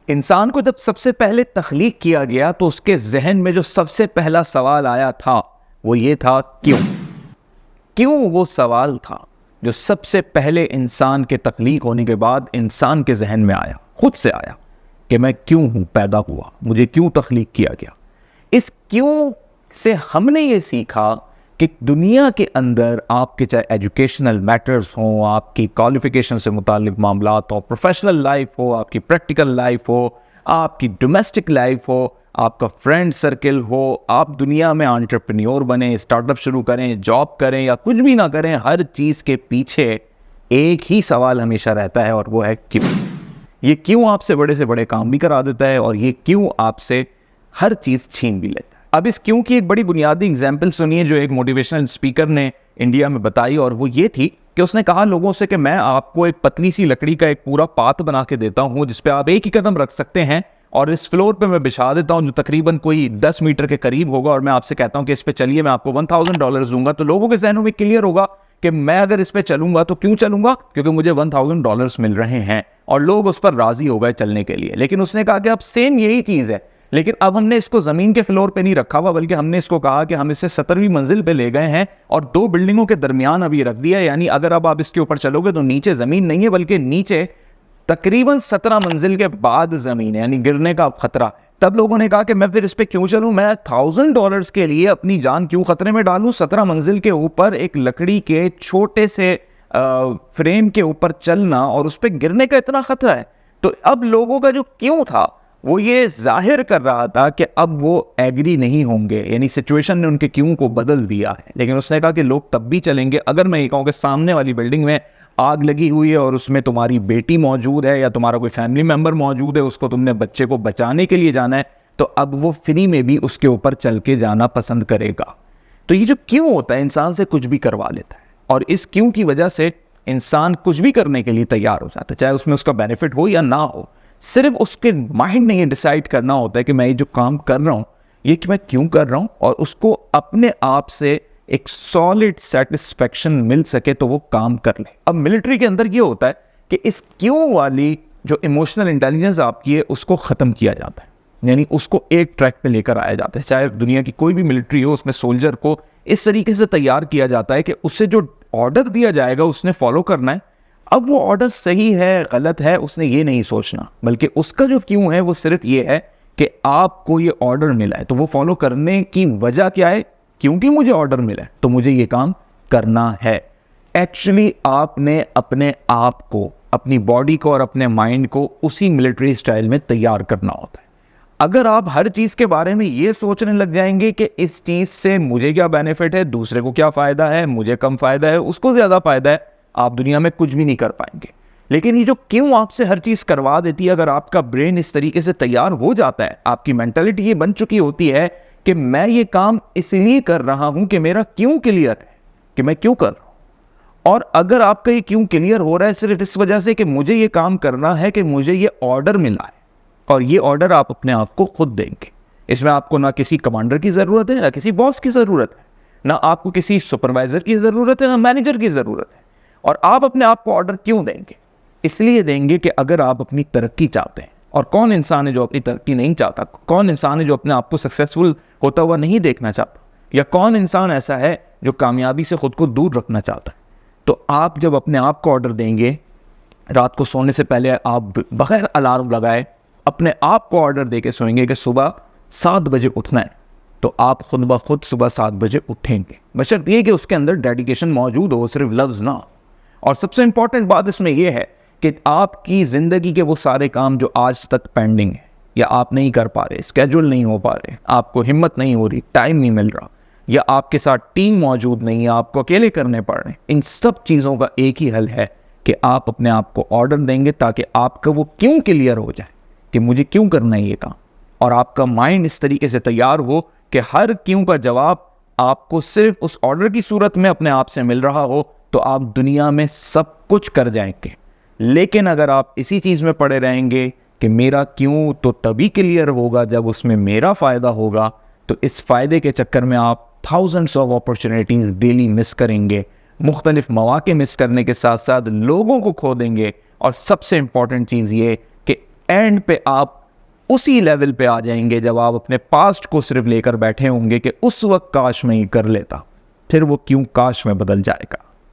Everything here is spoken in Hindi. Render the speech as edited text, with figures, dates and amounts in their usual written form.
इंसान को जब सबसे पहले तख्लीक किया गया तो उसके जहन में जो सबसे पहला सवाल आया था वो ये था, क्यों वो सवाल था जो सबसे पहले इंसान के तख्लीक होने के बाद इंसान के जहन में आया, खुद से आया कि मैं क्यों हूं, पैदा हुआ, मुझे क्यों तख्लीक किया गया। इस क्यों से हमने ये सीखा कि दुनिया के अंदर आपके चाहे एजुकेशनल मैटर्स हों, आपकी क्वालिफिकेशन से मुताल्लिक मामलात हो, प्रोफेशनल लाइफ हो, आपकी प्रैक्टिकल लाइफ हो, आपकी डोमेस्टिक लाइफ हो, आपका फ्रेंड सर्किल हो, आप दुनिया में एंटरप्रेन्योर बने, स्टार्टअप शुरू करें, जॉब करें या कुछ भी ना करें, हर चीज़ के पीछे एक ही सवाल हमेशा रहता है और वो है क्यों। ये क्यों आपसे बड़े से बड़े काम भी करा देता है और ये क्यों आपसे हर चीज़ छीन भी लेता है। अब इस क्यों की एक बड़ी बुनियादी एग्जाम्पल सुनिए जो एक मोटिवेशनल स्पीकर ने इंडिया में बताई, और वो ये थी कि उसने कहा लोगों से कि मैं आपको एक पतली सी लकड़ी का एक पूरा पात बना के देता हूं जिसपे आप एक ही कदम रख सकते हैं और इस फ्लोर पे मैं बिछा देता हूं जो तकरीबन कोई 10 मीटर के करीब होगा, और मैं आपसे कहता हूं कि इस पे चलिए, मैं आपको $1000 दूंगा। तो लोगों के जहनों में क्लियर होगा कि मैं अगर इस पे चलूंगा तो क्यों चलूंगा, क्योंकि मुझे $1000 मिल रहे हैं और लोग उस पर राजी हो गए चलने के लिए। लेकिन उसने कहा कि अब सेम यही चीज है, लेकिन अब हमने इसको जमीन के फ्लोर पे नहीं रखा हुआ, बल्कि हमने इसको कहा कि हम इसे 17वीं मंजिल पे ले गए हैं और 2 बिल्डिंगों के दरमियान अभी रख दिया। यानी अगर अब आप इसके ऊपर चलोगे तो नीचे जमीन नहीं है, बल्कि नीचे तकरीबन 17 मंजिल के बाद जमीन है, यानी गिरने का खतरा है। तब लोगों ने कहा कि मैं फिर इस पे क्यों चलूं, मैं $1000 के लिए अपनी जान क्यों खतरे में डालूं। 17 मंजिल के ऊपर एक लकड़ी के छोटे से फ्रेम के ऊपर चलना और उस पर गिरने का इतना खतरा है। तो अब लोगों का जो क्यों था वो ये जाहिर कर रहा था कि अब वो एग्री नहीं होंगे, यानी सिचुएशन ने उनके क्यों को बदल दिया है। लेकिन उसने कहा कि लोग तब भी चलेंगे अगर मैं ये कहूँ कि सामने वाली बिल्डिंग में आग लगी हुई है और उसमें तुम्हारी बेटी मौजूद है या तुम्हारा कोई फैमिली मेंबर मौजूद है, उसको तुमने बच्चे को बचाने के लिए जाना है, तो अब वो फ्री में भी उसके ऊपर चल के जाना पसंद करेगा। तो ये जो क्यों होता है इंसान से कुछ भी करवा लेता है, और इस क्यों की वजह से इंसान कुछ भी करने के लिए तैयार हो जाता है, चाहे उसमें उसका बेनिफिट हो या ना हो। सिर्फ उसके माइंड ने ये डिसाइड करना होता है कि मैं ये जो काम कर रहा हूं ये कि मैं क्यों कर रहा हूं, और उसको अपने आप से एक सॉलिड सेटिस्फेक्शन मिल सके तो वो काम कर ले। अब मिलिट्री के अंदर ये होता है कि इस क्यों वाली जो इमोशनल इंटेलिजेंस आपकी है उसको खत्म किया जाता है, यानी उसको एक ट्रैक पे लेकर आया जाता है। चाहे दुनिया की कोई भी मिलिट्री हो, उसमें सोल्जर को इस तरीके से तैयार किया जाता है कि उससे जो ऑर्डर दिया जाएगा उसने फॉलो करना है। अब वो ऑर्डर सही है गलत है उसने ये नहीं सोचना, बल्कि उसका जो क्यों है वो सिर्फ ये है कि आपको ये ऑर्डर मिला है, तो वो फॉलो करने की वजह क्या है, क्योंकि मुझे ऑर्डर मिला है तो मुझे ये काम करना है। एक्चुअली आपने अपने आप को, अपनी बॉडी को और अपने माइंड को उसी मिलिट्री स्टाइल में तैयार करना होता है। अगर आप हर चीज के बारे में ये सोचने लग जाएंगे कि इस चीज से मुझे क्या बेनिफिट है, दूसरे को क्या फायदा है, मुझे कम फायदा है, उसको ज्यादा फायदा है, आप दुनिया में कुछ भी नहीं कर पाएंगे। लेकिन ये जो क्यों आपसे हर चीज करवा देती है, अगर आपका ब्रेन इस तरीके से तैयार हो जाता है, आपकी मेंटालिटी ये बन चुकी होती है कि मैं ये काम इसलिए कर रहा हूं कि मेरा क्यों क्लियर है, कि मैं क्यों कर रहा हूं। और अगर आपका ये क्यों क्लियर हो रहा है सिर्फ इस वजह से कि मुझे ये काम करना है, कि मुझे ये ऑर्डर मिला है, और ये ऑर्डर आप अपने आप को खुद देंगे, इसमें आपको ना किसी कमांडर की जरूरत है, ना किसी बॉस की जरूरत है, ना आपको किसी सुपरवाइजर की जरूरत है, ना मैनेजर की जरूरत है। और आप अपने आप को ऑर्डर क्यों देंगे, इसलिए देंगे कि अगर आप अपनी तरक्की चाहते हैं, और कौन इंसान है जो अपनी तरक्की नहीं चाहता, कौन इंसान है जो अपने आप को सक्सेसफुल होता हुआ नहीं देखना चाहता, या कौन इंसान ऐसा है जो कामयाबी से खुद को दूर रखना चाहता है। तो आप जब अपने आप को ऑर्डर देंगे, रात को सोने से पहले आप बगैर अलार्म लगाए अपने आप को ऑर्डर देके सोएंगे कि सुबह 7 बजे उठना है, तो आप खुद ब खुद सुबह 7 बजे उठेंगे, बशर्ते ये कि उसके अंदर डेडिकेशन मौजूद हो, सिर्फ लफ्ज ना। और सबसे इंपॉर्टेंट बात इसमें यह है कि आपकी जिंदगी के वो सारे काम जो आज तक पेंडिंग है, या आप नहीं कर पा रहे, स्केड्यूल नहीं हो पा रहे, आपको हिम्मत नहीं हो रही, टाइम नहीं मिल रहा, या आपके साथ टीम मौजूद नहीं है, आपको अकेले करने पड़ रहे हैं, इन सब चीज़ों का एक ही हल है कि आप अपने आप को ऑर्डर देंगे, ताकि आपका वो क्यों क्लियर हो जाए कि मुझे क्यों करना है ये काम, और आपका माइंड इस तरीके से तैयार हो कि हर क्यों का जवाब आपको सिर्फ उस ऑर्डर की सूरत में अपने आप से मिल रहा हो, तो आप दुनिया में सब कुछ कर जाएंगे। लेकिन अगर आप इसी चीज़ में पड़े रहेंगे कि मेरा क्यों तो तभी क्लियर होगा जब उसमें मेरा फ़ायदा होगा, तो इस फ़ायदे के चक्कर में आप thousands of opportunities daily miss करेंगे, मुख्तलिफ मौके मिस करने के साथ साथ लोगों को खो देंगे, और सबसे इम्पॉर्टेंट चीज़ ये कि एंड पे आप उसी लेवल पे आ जाएंगे जब आप अपने पास्ट को सिर्फ लेकर बैठे होंगे कि उस वक्त काश मैं ये कर लेता, फिर वो क्यों काश में बदल जाएगा।